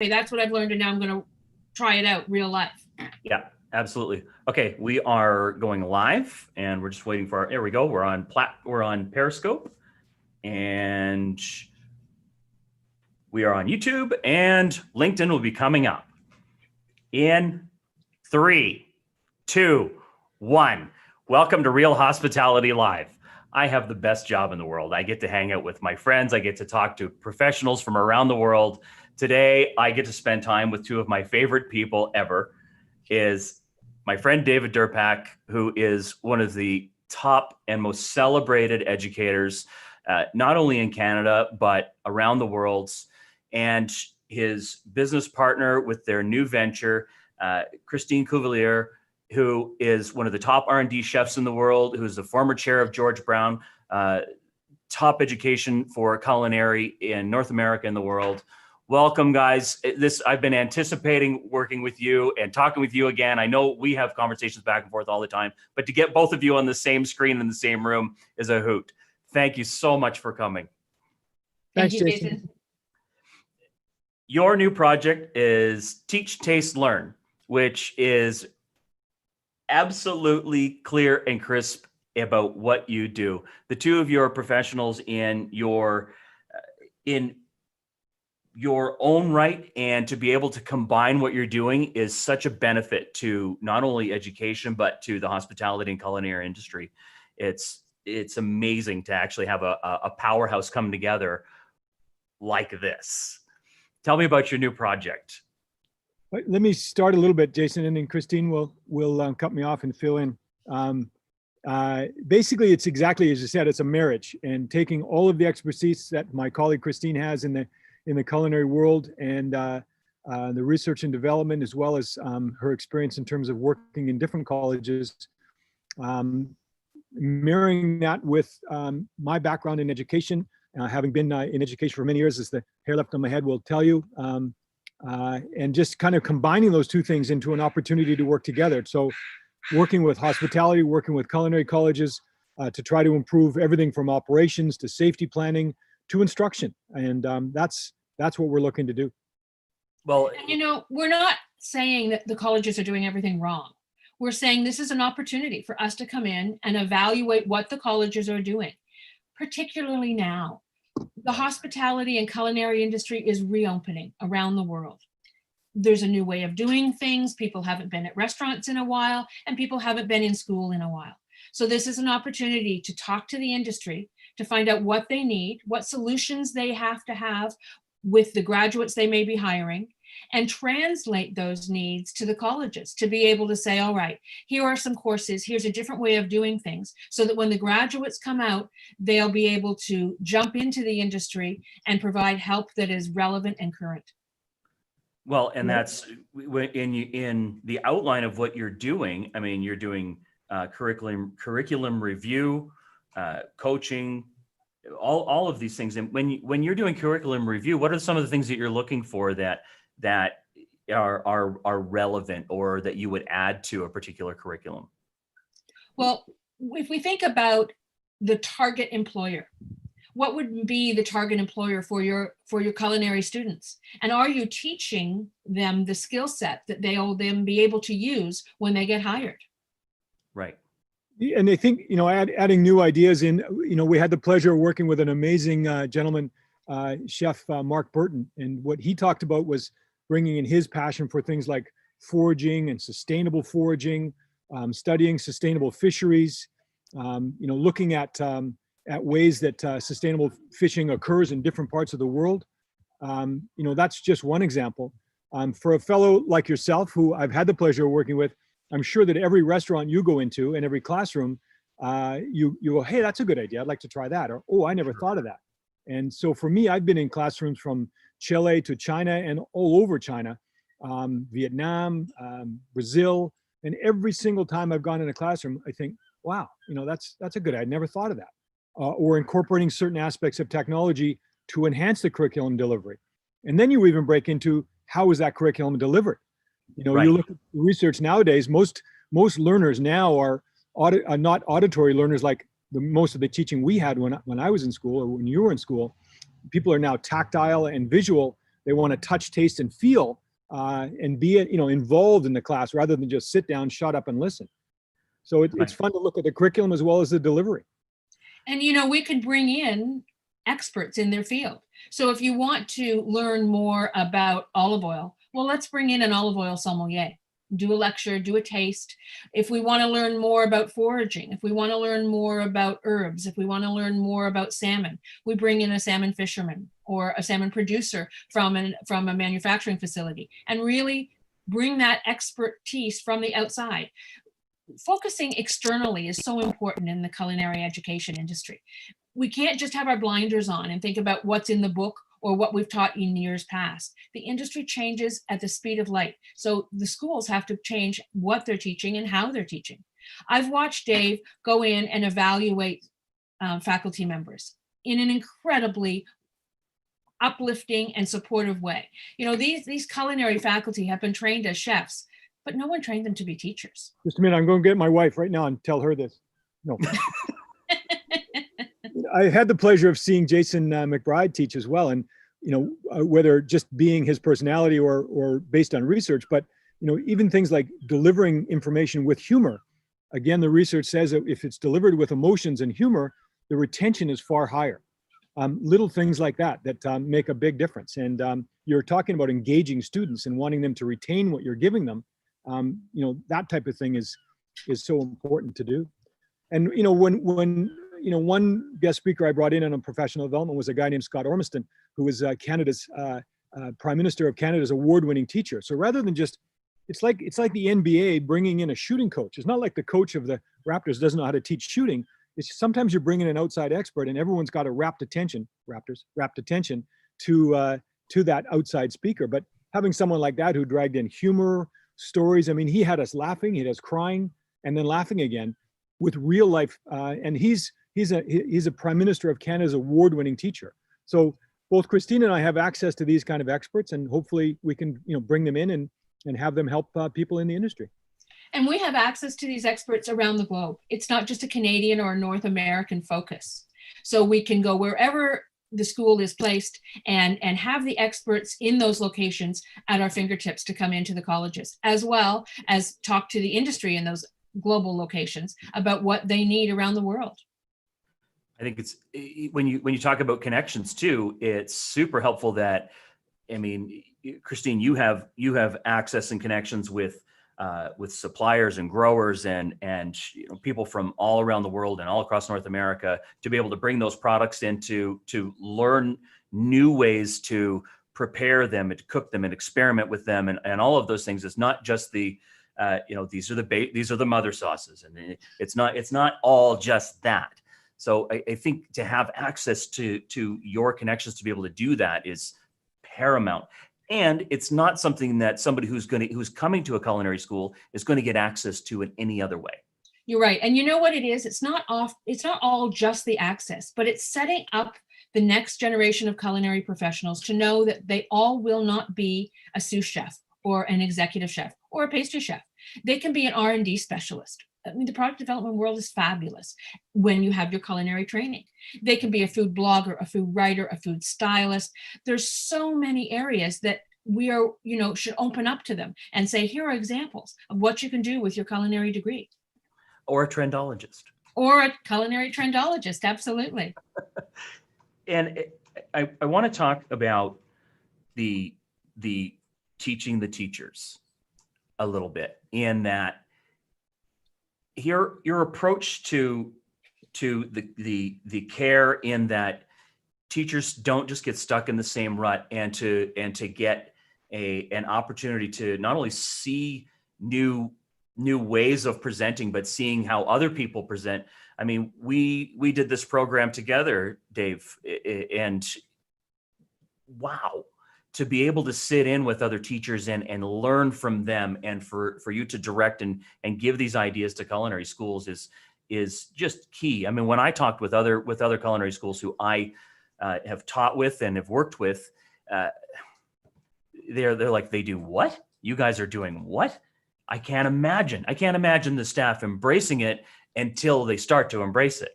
okay, that's what I've learned, and now I'm going to try it out real life. Yeah, absolutely. Okay, we are going live, and we're just waiting for our. There we go. We're on Periscope, and we are on YouTube, and LinkedIn will be coming up in 3, 2, 1. Welcome to Real Hospitality Live. I have the best job in the world. I get to hang out with my friends. I get to talk to professionals from around the world. Today, I get to spend time with two of my favorite people ever. Is my friend David Derpak, who is one of the top and most celebrated educators, not only in Canada, but around the world, and his business partner with their new venture, Christine Couvelier, who is one of the top R&D chefs in the world, who's the former chair of George Brown, top education for culinary in North America and the world. Welcome, guys. I've been anticipating working with you and talking with you again. I know we have conversations back and forth all the time, but to get both of you on the same screen in the same room is a hoot. Thank you so much for coming. Thanks, Jason. Your new project is Teach, Taste, Learn, which is absolutely clear and crisp about what you do. The two of you are professionals in your own right, and to be able to combine what you're doing is such a benefit to not only education, but to the hospitality and culinary industry. It's amazing to actually have a powerhouse come together like this. Tell me about your new project. Let me start a little bit, Jason, and then Christine will cut me off and fill in. Basically, it's exactly as you said. It's a marriage, and taking all of the expertise that my colleague Christine has in the culinary world, and the research and development, as well as her experience in terms of working in different colleges, marrying that with my background in education, having been in education for many years, as the hair left on my head will tell you, and just kind of combining those two things into an opportunity to work together. So working with hospitality, working with culinary colleges to try to improve everything from operations to safety planning to instruction. And that's what we're looking to do. Well, and we're not saying that the colleges are doing everything wrong. We're saying this is an opportunity for us to come in and evaluate what the colleges are doing, particularly now. The hospitality and culinary industry is reopening around the world. There's a new way of doing things. People haven't been at restaurants in a while, and people haven't been in school in a while. So this is an opportunity to talk to the industry, to find out what they need, what solutions they have to have with the graduates they may be hiring, and translate those needs to the colleges to be able to say, all right, here are some courses, here's a different way of doing things, so that when the graduates come out, they'll be able to jump into the industry and provide help that is relevant and current. Well, and that's in the outline of what you're doing. I mean, you're doing curriculum review, coaching, all of these things. And when you're doing curriculum review, what are some of the things that you're looking for that are relevant, or that you would add to a particular curriculum? Well, if we think about the target employer, what would be the target employer for your culinary students? And are you teaching them the skill set that they'll then be able to use when they get hired? Right. And I think, adding new ideas in, we had the pleasure of working with an amazing gentleman, Chef Mark Burton. And what he talked about was bringing in his passion for things like foraging and sustainable foraging, studying sustainable fisheries, looking at ways that sustainable fishing occurs in different parts of the world. That's just one example. For a fellow like yourself, who I've had the pleasure of working with, I'm sure that every restaurant you go into and every classroom, you go, hey, that's a good idea. I'd like to try that. Or, oh, I never thought of that. And so for me, I've been in classrooms from Chile to China and all over China, Vietnam, Brazil. And every single time I've gone in a classroom, I think, wow, that's a good idea. I never thought of that. Or incorporating certain aspects of technology to enhance the curriculum delivery. And then you even break into, how is that curriculum delivered? Right. You look at research nowadays, most learners now are not auditory learners like most of the teaching we had when I was in school or when you were in school. People are now tactile and visual They want to touch, taste, and feel, and be, involved in the class rather than just sit down, shut up, and listen. So it's fun to look at the curriculum as well as the delivery. And, we could bring in experts in their field. So if you want to learn more about olive oil, well, let's bring in an olive oil sommelier, do a lecture, do a taste. If we want to learn more about foraging, if we want to learn more about herbs, if we want to learn more about salmon, we bring in a salmon fisherman or a salmon producer from a manufacturing facility and really bring that expertise from the outside. Focusing externally is so important in the culinary education industry. We can't just have our blinders on and think about what's in the book or what we've taught in years past. The industry changes at the speed of light. So the schools have to change what they're teaching and how they're teaching. I've watched Dave go in and evaluate faculty members in an incredibly uplifting and supportive way. These culinary faculty have been trained as chefs, but no one trained them to be teachers. Just a minute, I'm going to get my wife right now and tell her this. No. I had the pleasure of seeing Jason McBride teach as well. And, whether just being his personality or based on research, but, even things like delivering information with humor. Again, the research says that if it's delivered with emotions and humor, the retention is far higher. Little things like that make a big difference. And you're talking about engaging students and wanting them to retain what you're giving them. That type of thing is so important to do. And, when one guest speaker I brought in on professional development was a guy named Scott Ormiston, who was Canada's Prime Minister of Canada's award-winning teacher. So rather than just, it's like the NBA bringing in a shooting coach. It's not like the coach of the Raptors doesn't know how to teach shooting. It's sometimes you're bringing an outside expert, and everyone's got a rapt attention to that outside speaker. But having someone like that who dragged in humor, stories. I mean, he had us laughing, he had us crying, and then laughing again with real life. And he's a Prime Minister of Canada's award-winning teacher. So both Christine and I have access to these kind of experts, and hopefully we can bring them in and have them help people in the industry. And we have access to these experts around the globe. It's not just a Canadian or a North American focus. So we can go wherever the school is placed and have the experts in those locations at our fingertips to come into the colleges, as well as talk to the industry in those global locations about what they need around the world. I think it's when you talk about connections too, it's super helpful that, Christine, you have access and connections with suppliers and growers and people from all around the world and all across North America to be able to bring those products in to learn new ways to prepare them and to cook them and experiment with them and all of those things. It's not just the these are the mother sauces, and it's not all just that. So I think to have access to your connections to be able to do that is paramount. And it's not something that somebody who's coming to a culinary school is going to get access to in any other way. You're right. And you know what it is? It's not all just the access, but it's setting up the next generation of culinary professionals to know that they all will not be a sous chef or an executive chef or a pastry chef. They can be an R&D specialist. The product development world is fabulous when you have your culinary training. They can be a food blogger, a food writer, a food stylist. There's so many areas that we are, should open up to them and say, here are examples of what you can do with your culinary degree. Or a trendologist. Or a culinary trendologist, absolutely. And I want to talk about the teaching the teachers a little bit, in that your approach to the care, in that teachers don't just get stuck in the same rut, and to get an opportunity to not only see new ways of presenting, but seeing how other people present. I mean, we did this program together, Dave, and wow, to be able to sit in with other teachers and learn from them, and for you to direct and give these ideas to culinary schools is just key. I mean, when I talked with other culinary schools who I have taught with and have worked with, they're like, they do what? You guys are doing what? I can't imagine the staff embracing it until they start to embrace it.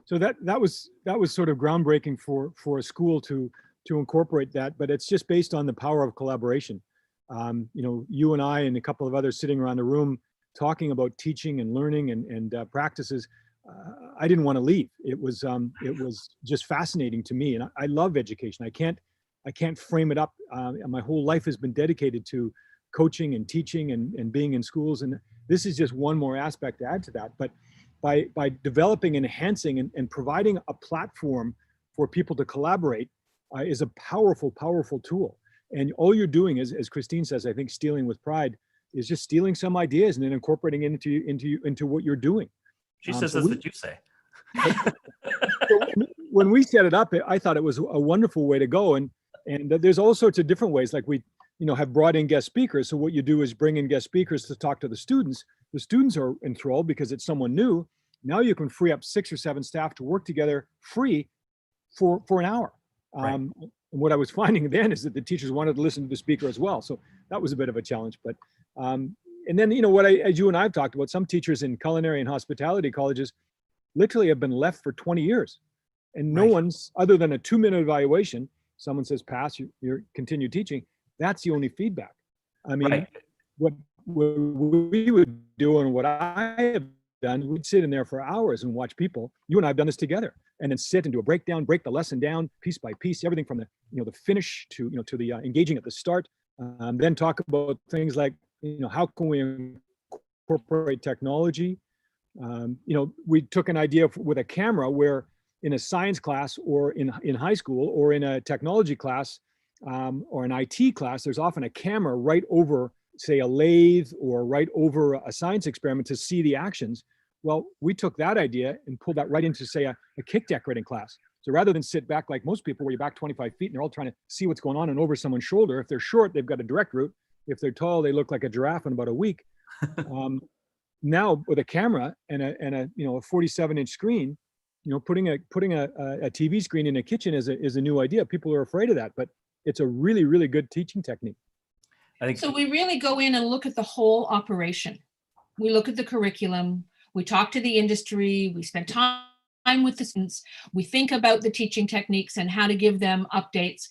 So that was sort of groundbreaking for a school to to incorporate that, but it's just based on the power of collaboration. You and I and a couple of others sitting around the room talking about teaching and learning and practices. I didn't want to leave. It was just fascinating to me, and I love education. I can't frame it up. My whole life has been dedicated to coaching and teaching and being in schools, and this is just one more aspect to add to that. But by developing, enhancing, and providing a platform for people to collaborate is a powerful, powerful tool. And all you're doing is, as Christine says, I think stealing with pride is just stealing some ideas and then incorporating it into what you're doing. She says that's what you say. So when we set it up, I thought it was a wonderful way to go. And there's all sorts of different ways. Like we, have brought in guest speakers. So what you do is bring in guest speakers to talk to the students. The students are enthralled because it's someone new. Now you can free up 6 or 7 staff to work together free for an hour. Right. And what I was finding then is that the teachers wanted to listen to the speaker as well. So that was a bit of a challenge. But and then, as you and I've talked about, some teachers in culinary and hospitality colleges literally have been left for 20 years. And no one's, other than a 2-minute evaluation, someone says, pass, you continue teaching. That's the only feedback. I mean, what we would do and what I have done, we'd sit in there for hours and watch people. You and I have done this together, and then sit and do a breakdown, break the lesson down piece by piece, everything from the, the finish to, to the engaging at the start. Then talk about things like, how can we incorporate technology? We took an idea with a camera where in a science class or in high school or in a technology class or an IT class, there's often a camera right over, say, a lathe or right over a science experiment to see the actions. Well, we took that idea and pulled that right into, say, a kick decorating class. So rather than sit back like most people, where you're back 25 feet and they're all trying to see what's going on and over someone's shoulder. If they're short, they've got a direct route. If they're tall, they look like a giraffe in about a week. Now with a camera and a 47-inch screen, putting a TV screen in a kitchen is a new idea. People are afraid of that, but it's a really, really good teaching technique. I think so. We really go in and look at the whole operation. We look at the curriculum. We talk to the industry. We spend time with the students. We think about the teaching techniques and how to give them updates.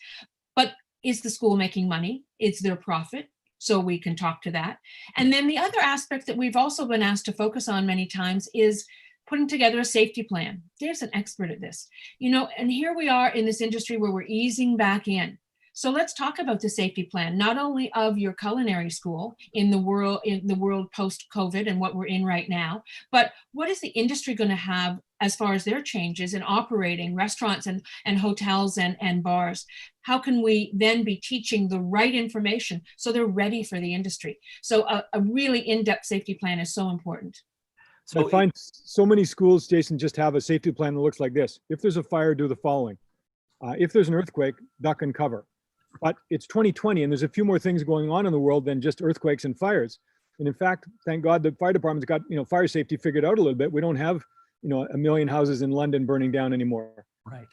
But is the school making money? Is there profit? So we can talk to that. And then the other aspect that we've also been asked to focus on many times is putting together a safety plan. There's an expert at this, and here we are in this industry where we're easing back in. So let's talk about the safety plan, not only of your culinary school in the world post-COVID and what we're in right now, but what is the industry going to have as far as their changes in operating restaurants and hotels and bars? How can we then be teaching the right information so they're ready for the industry? So a really in-depth safety plan is so important. So I find so many schools, Jason, just have a safety plan that looks like this. If there's a fire, do the following. If there's an earthquake, duck and cover. But it's 2020 and there's a few more things going on in the world than just earthquakes and fires. And in fact, thank God the fire department's got, fire safety figured out a little bit. We don't have, 1 million houses in London burning down anymore. Right.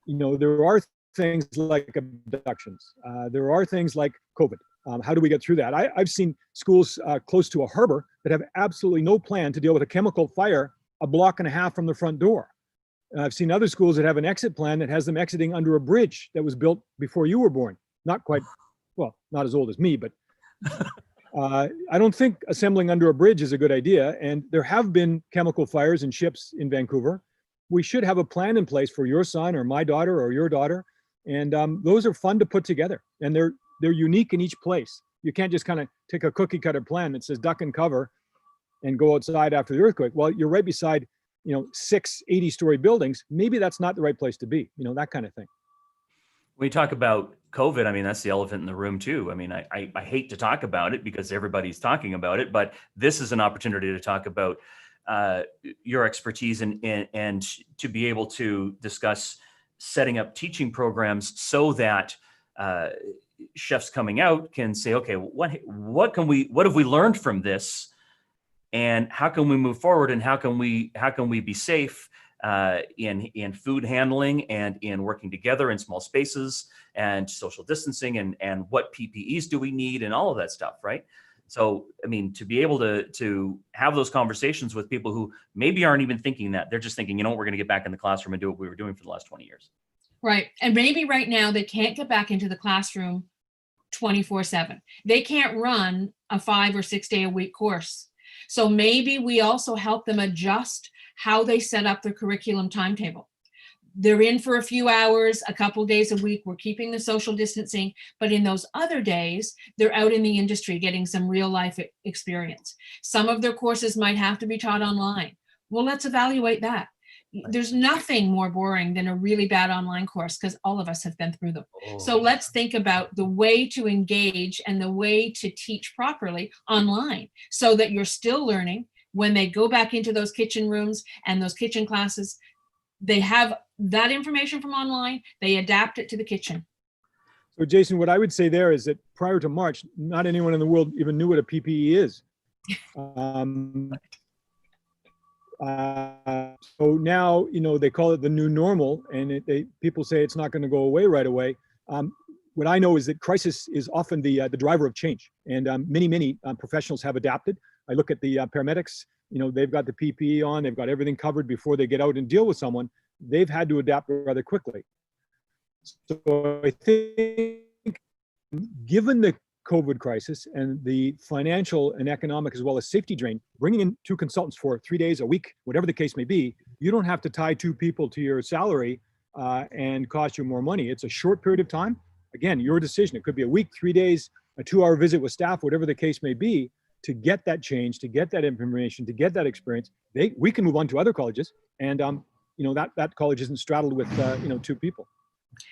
There are things like abductions. There are things like COVID. How do we get through that? I've seen schools close to a harbor that have absolutely no plan to deal with a chemical fire a block and a half from the front door. I've seen other schools that have an exit plan that has them exiting under a bridge that was built before you were born. Not quite, well, not as old as me, but I don't think assembling under a bridge is a good idea. And there have been chemical fires in ships in Vancouver. We should have a plan in place for your son or my daughter or your daughter. And those are fun to put together. And they're unique in each place. You can't just kind of take a cookie cutter plan that says duck and cover and go outside after the earthquake. Well, you're right beside 6 80-story buildings. Maybe that's not the right place to be, that kind of thing. When you talk about COVID, I mean, that's the elephant in the room too. I mean, I hate to talk about it because everybody's talking about it, but this is an opportunity to talk about your expertise and to be able to discuss setting up teaching programs so that chefs coming out can say, okay, what have we learned from this? And how can we move forward? And how can we be safe in food handling and in working together in small spaces and social distancing and what PPEs do we need and all of that stuff, right? So, I mean, to be able to have those conversations with people who maybe aren't even thinking that, they're just thinking, we're going to get back in the classroom and do what we were doing for the last 20 years. Right. And maybe right now they can't get back into the classroom 24/7. They can't run a 5 or 6 day a week course. So maybe we also help them adjust how they set up their curriculum timetable. They're in for a few hours, a couple days a week. We're keeping the social distancing, but in those other days, they're out in the industry getting some real life experience. Some of their courses might have to be taught online. Well, let's evaluate that. There's nothing more boring than a really bad online course, because all of us have been through them. So let's think about the way to engage and the way to teach properly online so that you're still learning. When they go back into those kitchen rooms and those kitchen classes, they have that information from online, they adapt it to the kitchen. So Jason, what I would say there is that prior to March, not anyone in the world even knew what a PPE is. So now, they call it the new normal, and people say it's not going to go away right away. What I know is that crisis is often the driver of change, and many professionals have adapted. I look at the paramedics. They've got the PPE on, they've got everything covered before they get out and deal with someone. They've had to adapt rather quickly. So I think, given the COVID crisis and the financial and economic as well as safety drain, bringing in 2 consultants for 3 days a week, whatever the case may be, you don't have to tie 2 people to your salary and cost you more money. It's a short period of time. Again, your decision. It could be a week, 3 days, a 2-hour visit with staff, whatever the case may be, to get that change, to get that information, to get that experience. We can move on to other colleges, and that college isn't straddled with 2 people.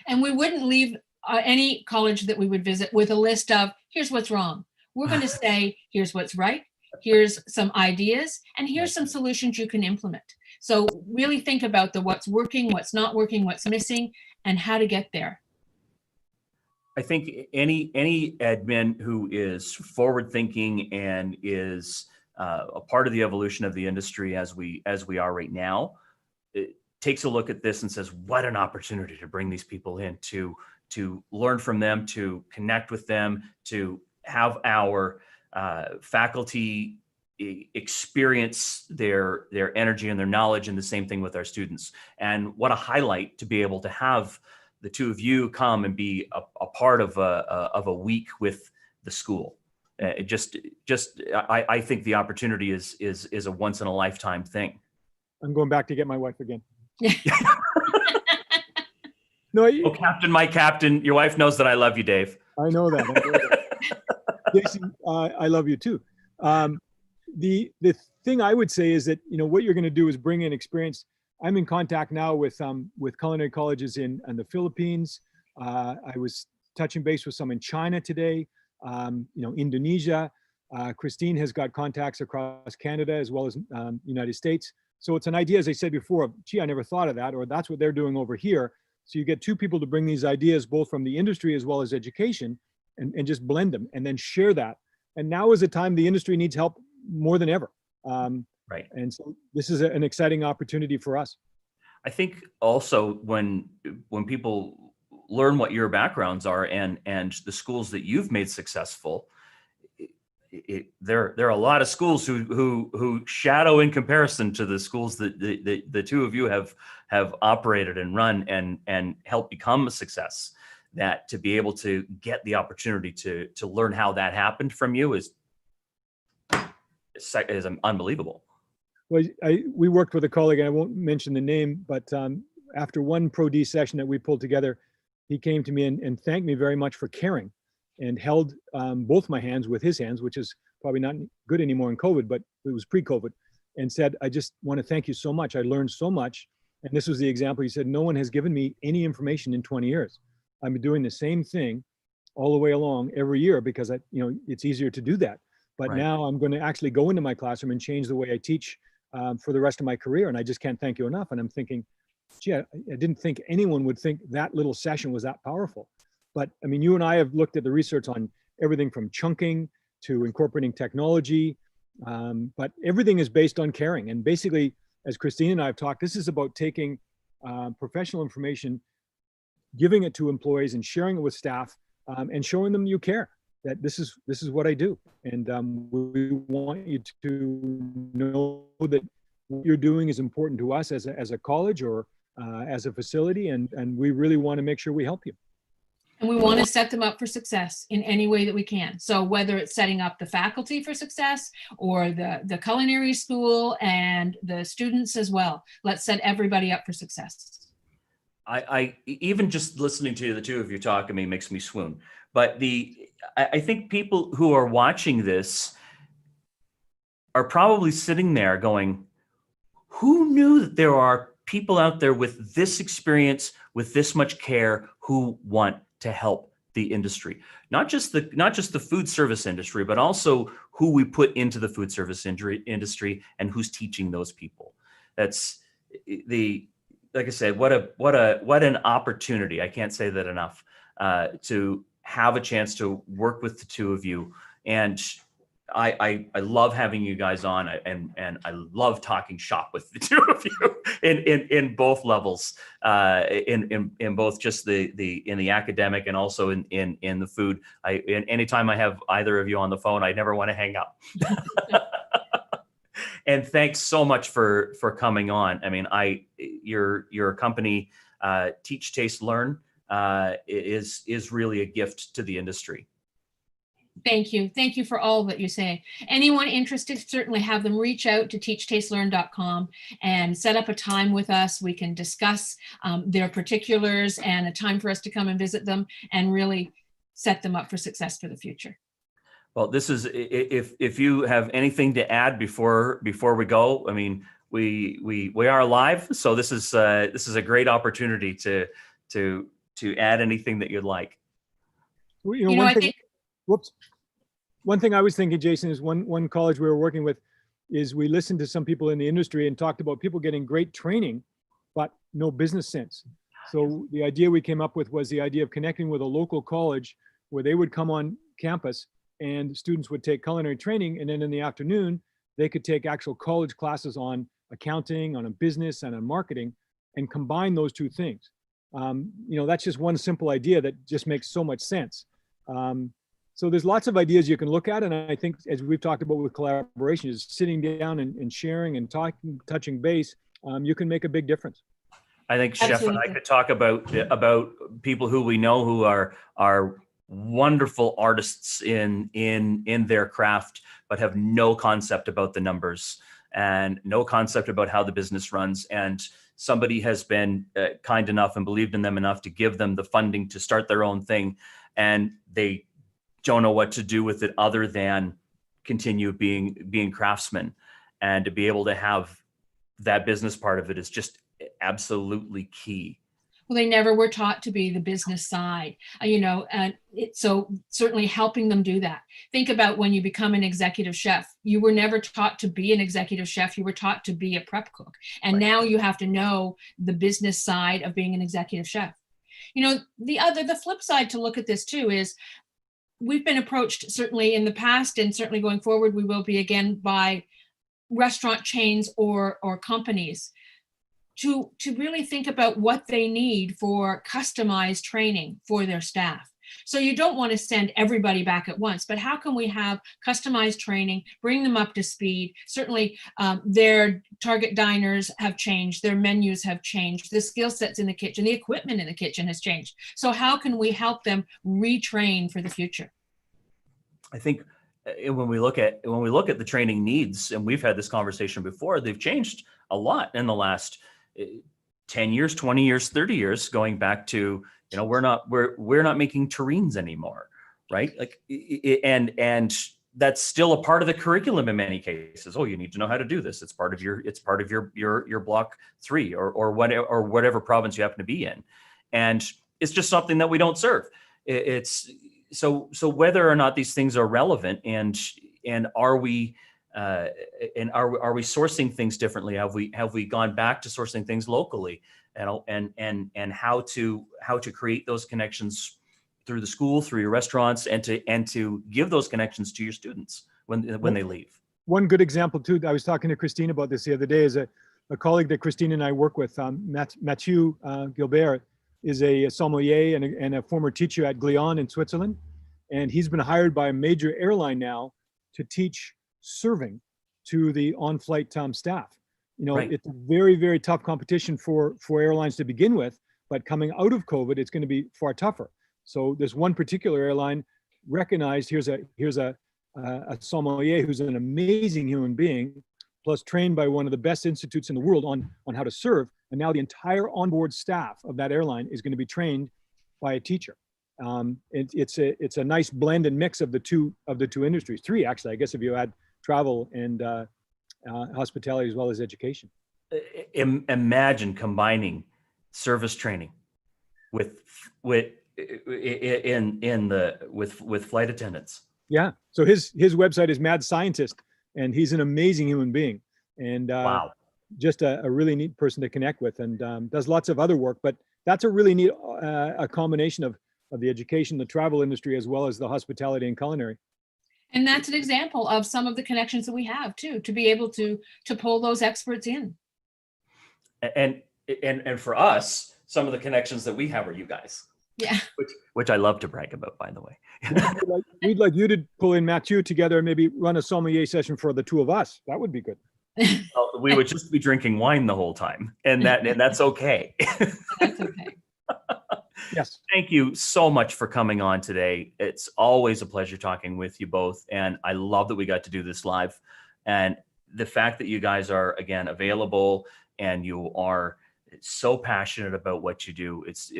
And we wouldn't leave any college that we would visit with a list of, here's what's wrong. We're going to say, here's what's right, here's some ideas, and here's some solutions you can implement. So really think about what's working, what's not working, what's missing, and how to get there. I think any admin who is forward thinking and is a part of the evolution of the industry as we are right now, takes a look at this and says, what an opportunity to bring these people in, to learn from them, to connect with them, to have our faculty experience their energy and their knowledge, and the same thing with our students. And what a highlight to be able to have the 2 of you come and be a part of a week with the school. I think the opportunity is a once in a lifetime thing. I'm going back to get my wife again. No, Captain, my captain, your wife knows that I love you, Dave. I know that. Jason, I love you too. The thing I would say is that, what you're going to do is bring in experience. I'm in contact now with culinary colleges in the Philippines. I was touching base with some in China today, Indonesia. Christine has got contacts across Canada as well as United States. So it's an idea, as I said before, gee, I never thought of that, or that's what they're doing over here. So you get 2 people to bring these ideas, both from the industry as well as education, and just blend them and then share that. And now is the time the industry needs help more than ever. Right. And so this is an exciting opportunity for us. I think also when people learn what your backgrounds are and the schools that you've made successful, there are a lot of schools who shadow in comparison to the schools that the 2 of you have operated and run and helped become a success. That to be able to get the opportunity to learn how that happened from you is unbelievable. Well, we worked with a colleague, and I won't mention the name, but after one Pro-D session that we pulled together, he came to me and thanked me very much for caring, and held both my hands with his hands, which is probably not good anymore in COVID, but it was pre-COVID, and said, I just want to thank you so much. I learned so much. And this was the example. He said, no one has given me any information in 20 years. I've been doing the same thing all the way along every year because it's easier to do that. But right. Now I'm going to actually go into my classroom and change the way I teach for the rest of my career. And I just can't thank you enough. And I'm thinking, gee, I didn't think anyone would think that little session was that powerful. But I mean, you and I have looked at the research on everything from chunking to incorporating technology, but everything is based on caring. And basically, as Christine and I have talked, this is about taking professional information, giving it to employees and sharing it with staff, and showing them you care, that this is what I do. And we want you to know that what you're doing is important to us as a college or as a facility, and we really want to make sure we help you. And we want to set them up for success in any way that we can. So whether it's setting up the faculty for success or the culinary school and the students as well, let's set everybody up for success. I even just listening to the two of you talk, I mean, makes me swoon. But I think people who are watching this are probably sitting there going, who knew that there are people out there with this experience, with this much care, who want to help the industry, not just the food service industry, but also who we put into the food service industry and who's teaching those people. That's like I said, what an opportunity. I can't say that enough, to have a chance to work with the two of you. And I love having you guys on, and I love talking shop with the two of you in both levels, in both just in the academic and also in the food. Anytime I have either of you on the phone, I never want to hang up. And thanks so much for coming on. I mean, your company, Teach, Taste, Learn, is really a gift to the industry. Thank you. Thank you for all that you say. Anyone interested, certainly have them reach out to teachtastelearn.com and set up a time with us. We can discuss their particulars and a time for us to come and visit them and really set them up for success for the future. Well, this is, if you have anything to add before we go, I mean, we are live, so this is a great opportunity to add anything that you'd like. Well, one thing I was thinking, Jason, is one college we were working with is we listened to some people in the industry and talked about people getting great training, but no business sense. So the idea we came up with was the idea of connecting with a local college where they would come on campus and students would take culinary training, and then in the afternoon, they could take actual college classes on accounting, on a business, and on marketing, and combine those two things. That's just one simple idea that just makes so much sense. So there's lots of ideas you can look at. And I think, as we've talked about with collaboration, is sitting down and sharing and talking, touching base, you can make a big difference. I think Chef and I could talk about people who we know who are wonderful artists in their craft, but have no concept about the numbers and no concept about how the business runs. And somebody has been kind enough and believed in them enough to give them the funding to start their own thing, and they don't know what to do with it other than continue being craftsmen. And to be able to have that business part of it is just absolutely key. Well, they never were taught to be the business side, and so certainly helping them do that. Think about when you become an executive chef, you were never taught to be an executive chef, you were taught to be a prep cook. And now you have to know the business side of being an executive chef. The flip side to look at this too is we've been approached, certainly in the past and certainly going forward, we will be again, by restaurant chains or companies to really think about what they need for customized training for their staff. So you don't want to send everybody back at once, but how can we have customized training, bring them up to speed? Certainly their target diners have changed, their menus have changed, the skill sets in the kitchen, the equipment in the kitchen has changed. So how can we help them retrain for the future? I think when we look at the training needs, and we've had this conversation before, they've changed a lot in the last 10 years, 20 years, 30 years, going back to, we're not making terrines anymore, right? Like, and that's still a part of the curriculum in many cases. Oh, you need to know how to do this. It's part of your block 3 or whatever province you happen to be in. And it's just something that we don't serve. It's so whether or not these things are relevant, and are we sourcing things differently? Have we gone back to sourcing things locally, and how to create those connections through the school, through your restaurants, and to give those connections to your students when they leave. One good example too, I was talking to Christine about this the other day, is a colleague that Christine and I work with, Mathieu Gilbert, is a sommelier and a former teacher at Glion in Switzerland. And he's been hired by a major airline now to teach serving to the on-flight staff. Right. it's a very, very tough competition for airlines to begin with, but coming out of COVID, it's going to be far tougher. So this one particular airline recognized here's a sommelier who's an amazing human being, plus trained by one of the best institutes in the world on how to serve. And now the entire onboard staff of that airline is going to be trained by a teacher. It's a nice blend and mix of the two industries, three actually, I guess, if you add travel and hospitality as well as education. Imagine combining service training with flight attendants. Yeah. So his website is Mad Scientist, and he's an amazing human being, and Wow. just a really neat person to connect with, and does lots of other work. But that's a really neat a combination of the education, the travel industry, as well as the hospitality and culinary. And that's an example of some of the connections that we have too, to be able to pull those experts in. And for us, some of the connections that we have are you guys. Yeah. Which I love to brag about, by the way. We'd like you to pull in Mathieu together and maybe run a sommelier session for the two of us. That would be good. We would just be drinking wine the whole time, and that's okay. That's okay. Yes. Thank you so much for coming on today. It's always a pleasure talking with you both, and I love that we got to do this live. And the fact that you guys are, again, available and you are so passionate about what you do, it's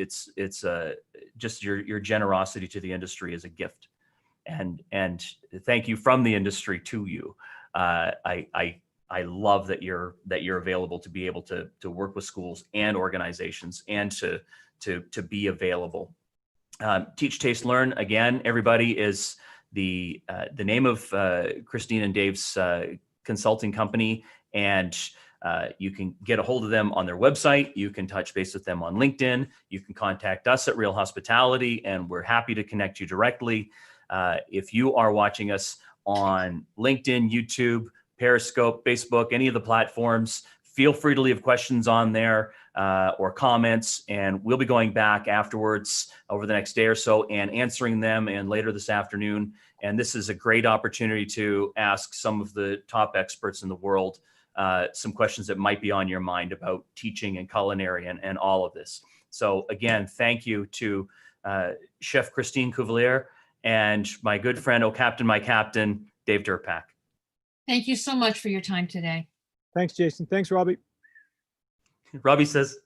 just your generosity to the industry is a gift. And thank you from the industry to you. I love that you're available to be able to work with schools and organizations and to be available. Teach, Taste, Learn, again, everybody, is the name of Christine and Dave's consulting company, and you can get a hold of them on their website. You can touch base with them on LinkedIn. You can contact us at Real Hospitality, and we're happy to connect you directly. If you are watching us on LinkedIn, YouTube, Periscope, Facebook, any of the platforms, feel free to leave questions on there or comments, and we'll be going back afterwards over the next day or so and answering them, and later this afternoon. And this is a great opportunity to ask some of the top experts in the world some questions that might be on your mind about teaching and culinary and all of this. So again, thank you to Chef Christine Couvelier and my good friend, my captain, Dave Derpak. Thank you so much for your time today. Thanks, Jason. Thanks, Robbie. Robbie says.